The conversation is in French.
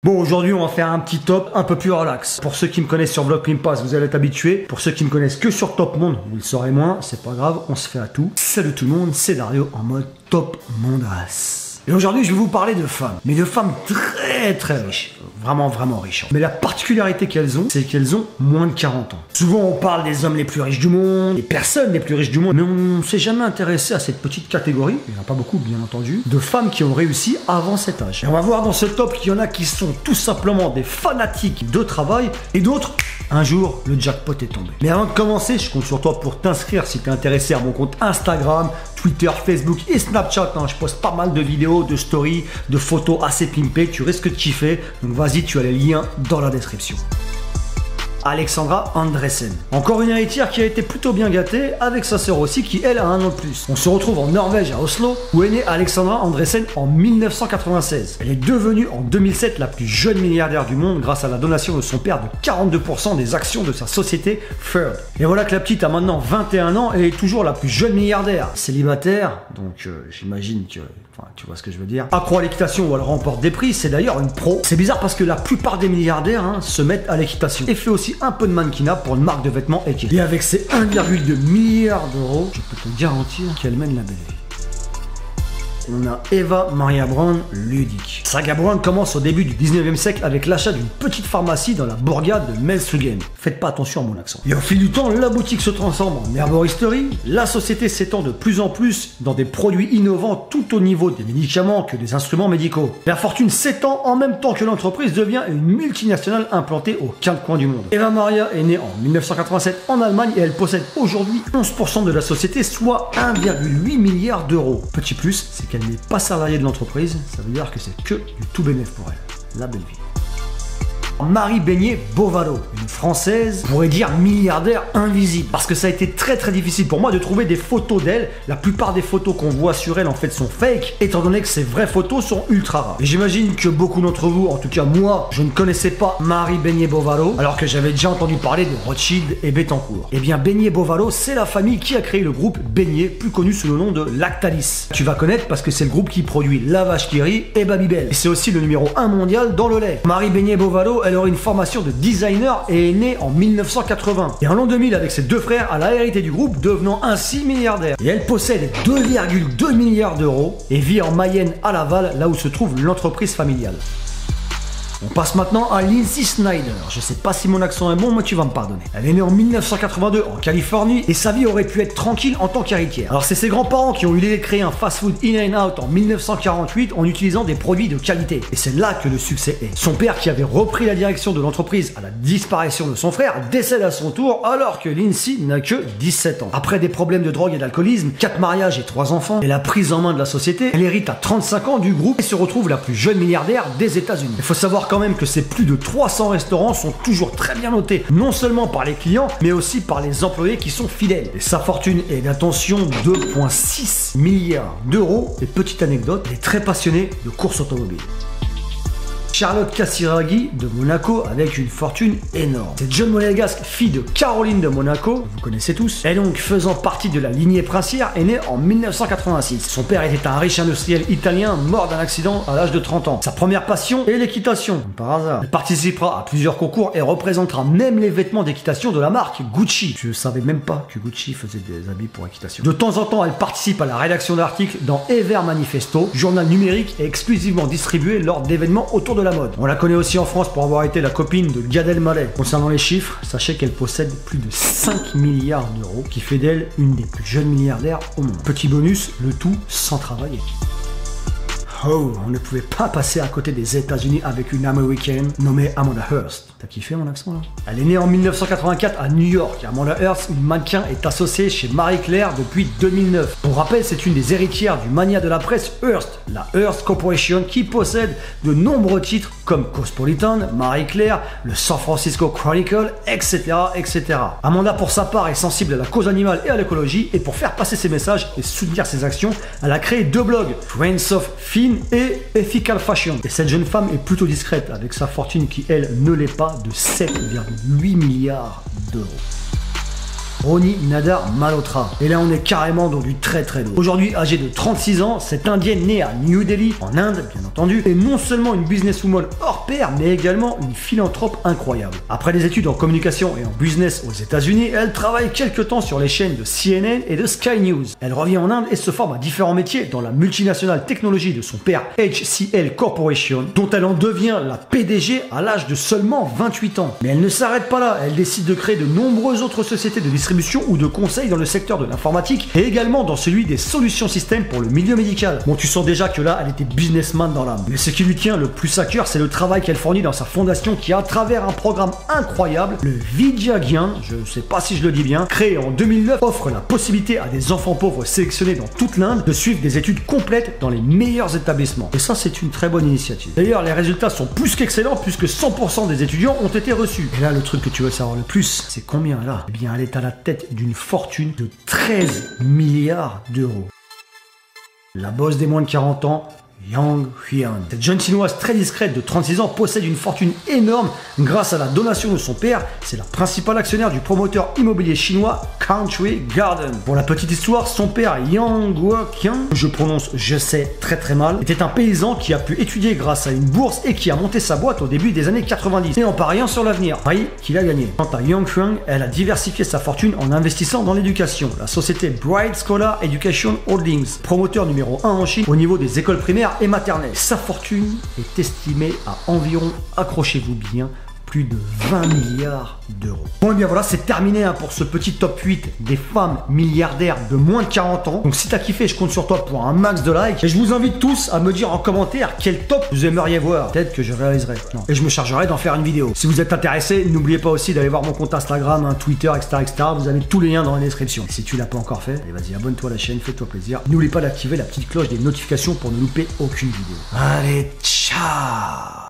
Bon, aujourd'hui, on va faire un petit top un peu plus relax. Pour ceux qui me connaissent sur Vlog Prime Pass, vous allez être habitués. Pour ceux qui me connaissent que sur Top Monde, vous le saurez moins, c'est pas grave, on se fait à tout. Salut tout le monde, c'est Dario en mode Top Mondas. Et aujourd'hui, je vais vous parler de femmes, mais de femmes très riches. Vraiment riches. Mais la particularité qu'elles ont, c'est qu'elles ont moins de 40 ans. Souvent, on parle des hommes les plus riches du monde, des personnes les plus riches du monde, mais on ne s'est jamais intéressé à cette petite catégorie, il n'y en a pas beaucoup, bien entendu, de femmes qui ont réussi avant cet âge. Et on va voir dans ce top qu'il y en a qui sont tout simplement des fanatiques de travail, et d'autres, un jour, le jackpot est tombé. Mais avant de commencer, je compte sur toi pour t'inscrire si tu es intéressé à mon compte Instagram, Twitter, Facebook et Snapchat. Je poste pas mal de vidéos, de stories, de photos assez pimpées. Tu risques de kiffer. Donc vas-y, tu as les liens dans la description. Alexandra Andresen. Encore une héritière qui a été plutôt bien gâtée, avec sa sœur aussi qui elle a un an de plus. On se retrouve en Norvège à Oslo où est née Alexandra Andresen en 1996. Elle est devenue en 2007 la plus jeune milliardaire du monde grâce à la donation de son père de 42% des actions de sa société Ferd. Et voilà que la petite a maintenant 21 ans et est toujours la plus jeune milliardaire. Célibataire, donc j'imagine que... Enfin, tu vois ce que je veux dire. Accro à l'équitation où elle remporte des prix, c'est d'ailleurs une pro. C'est bizarre parce que la plupart des milliardaires se mettent à l'équitation. Et fait aussi un peu de mannequinat pour une marque de vêtements Eke. Et avec ses 1,2 milliard d'euros, je peux te garantir qu'elle mène la belle vie. On a Eva Maria Braun Ludic. Saga Braun commence au début du 19e siècle avec l'achat d'une petite pharmacie dans la bourgade de Melsugen. Faites pas attention à mon accent. Et au fil du temps, la boutique se transforme en herboristerie. La société s'étend de plus en plus dans des produits innovants tout au niveau des médicaments que des instruments médicaux. La fortune s'étend en même temps que l'entreprise devient une multinationale implantée aux quatre coins du monde. Eva Maria est née en 1987 en Allemagne et elle possède aujourd'hui 11% de la société, soit 1,8 milliard d'euros. Petit plus, c'est qu'elle n'est pas salariée de l'entreprise, ça veut dire que c'est que du tout bénéf pour elle. La belle vie. Marie Beignet Bovaro, une française, on pourrait dire milliardaire invisible, parce que ça a été très difficile pour moi de trouver des photos d'elle. La plupart des photos qu'on voit sur elle en fait sont fake, étant donné que ces vraies photos sont ultra rares. Et j'imagine que beaucoup d'entre vous, en tout cas moi, je ne connaissais pas Marie Beignet Bovaro, alors que j'avais déjà entendu parler de Rothschild et Bettencourt. Et bien Beignet Bovaro, c'est la famille qui a créé le groupe Beignet, plus connu sous le nom de Lactalis. Tu vas connaître parce que c'est le groupe qui produit la vache qui rit et Babybel. Et c'est aussi le numéro 1 mondial dans le lait. Marie Beignet Bovaro, elle aurait une formation de designer et est née en 1980. Et en l'an 2000, avec ses deux frères, elle a hérité du groupe, devenant ainsi milliardaire. Et elle possède 2,2 milliards d'euros et vit en Mayenne à Laval, là où se trouve l'entreprise familiale. On passe maintenant à Lindsay Snyder. Je sais pas si mon accent est bon, mais tu vas me pardonner. Elle est née en 1982 en Californie et sa vie aurait pu être tranquille en tant qu'héritière. Alors c'est ses grands-parents qui ont eu l'idée de créer un fast-food In-N-Out en 1948 en utilisant des produits de qualité. Et c'est là que le succès est. Son père, qui avait repris la direction de l'entreprise à la disparition de son frère, décède à son tour alors que Lindsay n'a que 17 ans. Après des problèmes de drogue et d'alcoolisme, 4 mariages et 3 enfants, et la prise en main de la société, elle hérite à 35 ans du groupe et se retrouve la plus jeune milliardaire des États-Unis. Il faut savoir quand même que ces plus de 300 restaurants sont toujours très bien notés, non seulement par les clients, mais aussi par les employés qui sont fidèles. Et sa fortune est d'attention 2,6 milliards d'euros. Et petite anecdote, elle est très passionnée de course automobile. Charlotte Casiraghi de Monaco avec une fortune énorme. Cette jeune monégasque, fille de Caroline de Monaco, vous connaissez tous, et donc faisant partie de la lignée princière, est née en 1986. Son père était un riche industriel italien mort d'un accident à l'âge de 30 ans. Sa première passion est l'équitation, comme par hasard. Elle participera à plusieurs concours et représentera même les vêtements d'équitation de la marque Gucci. Je savais même pas que Gucci faisait des habits pour équitation. De temps en temps, elle participe à la rédaction d'articles dans Ever Manifesto, journal numérique et exclusivement distribué lors d'événements autour de la mode. On la connaît aussi en France pour avoir été la copine de Gad Elmaleh. Concernant les chiffres, sachez qu'elle possède plus de 5 milliards d'euros, qui fait d'elle une des plus jeunes milliardaires au monde. Petit bonus, le tout sans travailler. Oh, on ne pouvait pas passer à côté des États-Unis avec une américaine nommée Amanda Hearst. T'as kiffé mon accent là? Elle est née en 1984 à New York. Amanda Hearst, une mannequin, est associée chez Marie Claire depuis 2009. Pour rappel, c'est une des héritières du magnat de la presse Hearst, la Hearst Corporation, qui possède de nombreux titres comme Cosmopolitan, Marie Claire, le San Francisco Chronicle, etc., etc. Amanda, pour sa part, est sensible à la cause animale et à l'écologie, et pour faire passer ses messages et soutenir ses actions, elle a créé 2 blogs, Friends of Finn et Ethical Fashion. Et cette jeune femme est plutôt discrète, avec sa fortune qui, elle, ne l'est pas, de 7,8 milliards d'euros. Roni Nadar Malhotra. Et là on est carrément dans du très très lourd. Aujourd'hui âgée de 36 ans, cette indienne née à New Delhi, en Inde bien entendu, est non seulement une businesswoman hors pair, mais également une philanthrope incroyable. Après des études en communication et en business aux États-Unis, elle travaille quelque temps sur les chaînes de CNN et de Sky News. Elle revient en Inde et se forme à différents métiers dans la multinationale technologie de son père HCL Corporation, dont elle en devient la PDG à l'âge de seulement 28 ans. Mais elle ne s'arrête pas là, elle décide de créer de nombreuses autres sociétés de distribution ou de conseil dans le secteur de l'informatique et également dans celui des solutions systèmes pour le milieu médical. Bon, tu sens déjà que là, elle était businessman dans l'âme. Mais ce qui lui tient le plus à cœur, c'est le travail qu'elle fournit dans sa fondation qui, à travers un programme incroyable, le Vidyagyan, je sais pas si je le dis bien, créé en 2009, offre la possibilité à des enfants pauvres sélectionnés dans toute l'Inde de suivre des études complètes dans les meilleurs établissements. Et ça, c'est une très bonne initiative. D'ailleurs, les résultats sont plus qu'excellents puisque 100% des étudiants ont été reçus. Et là, le truc que tu veux savoir le plus, c'est combien là? Eh bien, elle est à la tête d'une fortune de 13 milliards d'euros. La boss des moins de 40 ans, Yang Huiyan. Cette jeune chinoise très discrète de 36 ans possède une fortune énorme grâce à la donation de son père. C'est la principale actionnaire du promoteur immobilier chinois Country Garden. Pour la petite histoire, son père Yang Guoqiang, je prononce je sais très mal, était un paysan qui a pu étudier grâce à une bourse et qui a monté sa boîte au début des années 90 et en pariant sur l'avenir. Pari qu'il a gagné. Quant à Yang Huiyan, elle a diversifié sa fortune en investissant dans l'éducation. La société Bright Scholar Education Holdings, promoteur numéro 1 en Chine au niveau des écoles primaires et maternelle. Sa fortune est estimée à environ, accrochez-vous bien, plus de 20 milliards d'euros. Bon et bien voilà, c'est terminé pour ce petit top 8 des femmes milliardaires de moins de 40 ans. Donc si t'as kiffé, je compte sur toi pour un max de likes. Et je vous invite tous à me dire en commentaire quel top vous aimeriez voir. Peut-être que je réaliserai. Non. Et je me chargerai d'en faire une vidéo. Si vous êtes intéressé, n'oubliez pas aussi d'aller voir mon compte Instagram, Twitter, etc., etc. Vous avez tous les liens dans la description. Et si tu l'as pas encore fait, allez vas-y, abonne-toi à la chaîne, fais-toi plaisir. N'oublie pas d'activer la petite cloche des notifications pour ne louper aucune vidéo. Allez, ciao!